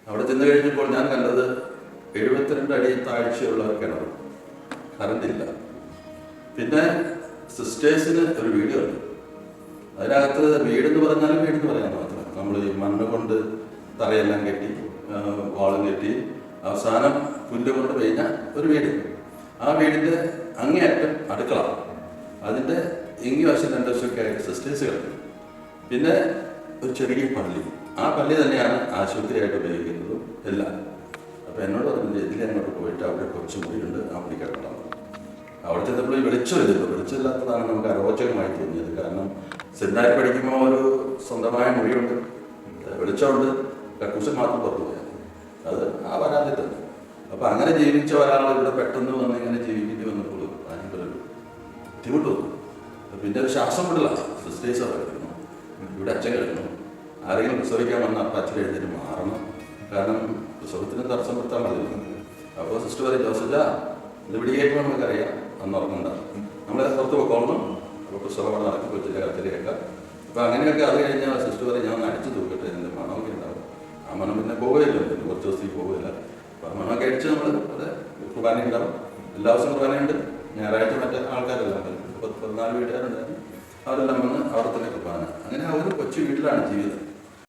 അവിടെ ചെന്ന് കഴിഞ്ഞപ്പോൾ ഞാൻ കണ്ടത് 72 അടി താഴ്ചയുള്ള കിണർ, കറണ്ടില്ല. പിന്നെ സിസ്റ്റേഴ്സിന് ഒരു വീഡിയോ ഉണ്ട്. അതിനകത്ത് വീടെന്ന് പറഞ്ഞാലും വീടെന്ന് പറയാൻ മാത്രം നമ്മൾ ഈ മണ്ണ് കൊണ്ട് തറയെല്ലാം കെട്ടി വാളും കെട്ടി അവസാനം പുല്ല് കൊണ്ട് പെയ്ഞ്ഞ ഒരു വീട്. ആ വീടിൻ്റെ അങ്ങേയറ്റം അടുക്കള, അതിൻ്റെ ഇങ്ങി വശം 2 വശമൊക്കെ ആയിട്ട് സിസ്റ്റേഴ്സ് കളിക്കും. പിന്നെ ഒരു ചെറിയ പള്ളി, ആ പള്ളി തന്നെയാണ് ആശുപത്രിയായിട്ട് ഉപയോഗിക്കുന്നതും എല്ലാം. അപ്പോൾ എന്നോട് പറഞ്ഞത് ഇതിലെ അങ്ങോട്ട് പോയിട്ട് അവിടെ കുറച്ച് മുറിയുണ്ട്, ആ മുറി കിടക്കണം. അവിടെ ചെന്നപ്പോൾ ഈ വെളിച്ചമില്ലാത്തതാണ് നമുക്ക് അരോചകമായി തോന്നിയത്. കാരണം സെമിനാരി പഠിക്കുമ്പോൾ ഒരു സ്വന്തമായ മുറിയുണ്ട്, വെളിച്ചമുണ്ട്, കക്കൂസൻ മാത്രം പുറത്തു പോയാൽ അത് ആ വരാതെ തന്നെ. അപ്പോൾ അങ്ങനെ ജീവിച്ച ഒരാൾ ഇവിടെ പെട്ടെന്ന് വന്ന് ഇങ്ങനെ ജീവിക്കേണ്ടി വന്നപ്പോൾ ഭയങ്കര ഒരു ബുദ്ധിമുട്ട് തോന്നും. പിന്നെ ഒരു ശ്വാസം വിടില്ല. സിസ്റ്റേഴ്സ് കിടക്കുന്നു, ഇവിടെ അച്ഛൻ കിടക്കുന്നു, ആരെങ്കിലും പ്രസവിക്കാൻ വന്ന അപ്പം അച്ഛൻ എഴുതിയിട്ട് മാറണം, കാരണം പ്രസവത്തിന് തടസ്സം പെടുത്താൻ മതി. അപ്പോൾ സിസ്റ്റർ പറയും, ജോസജ ഇത് പിടികേറ്റുമ്പോൾ നമുക്കറിയാം അന്ന് ഉറങ്ങുന്നുണ്ടാകും, നമ്മളെ പുറത്ത് പോയിക്കോളണം. അപ്പോൾ പ്രസവം നടക്കും, കൊച്ചിൻ്റെ കത്തിരി കേൾക്കാം. അപ്പോൾ അങ്ങനെയൊക്കെ അത് കഴിഞ്ഞാൽ സിസ്റ്റർ പറയും, ഞാൻ അടിച്ചു തൂക്കട്ടെ, എൻ്റെ മണമൊക്കെ ഉണ്ടാവും. ആ മണം പിന്നെ പോവുകയില്ല, പിന്നെ കുറച്ച് ദിവസത്തേക്ക് പോവുകയില്ല. അപ്പോൾ ആ മണമൊക്കെ അടിച്ച് നമ്മൾ അവിടെ കുർബാന ഉണ്ടാവും. എല്ലാ ദിവസവും കുർബാനയുണ്ട്. ഞായറാഴ്ച മറ്റേ ആൾക്കാരെല്ലാം ഉണ്ട്, 14 വീട്ടുകാരുണ്ടായിരുന്നു. അവരെല്ലാം വന്ന് അവിടെ തന്നെ കുർബാന. അങ്ങനെ ആ ഒരു കൊച്ചു വീട്ടിലാണ് ജീവിതം.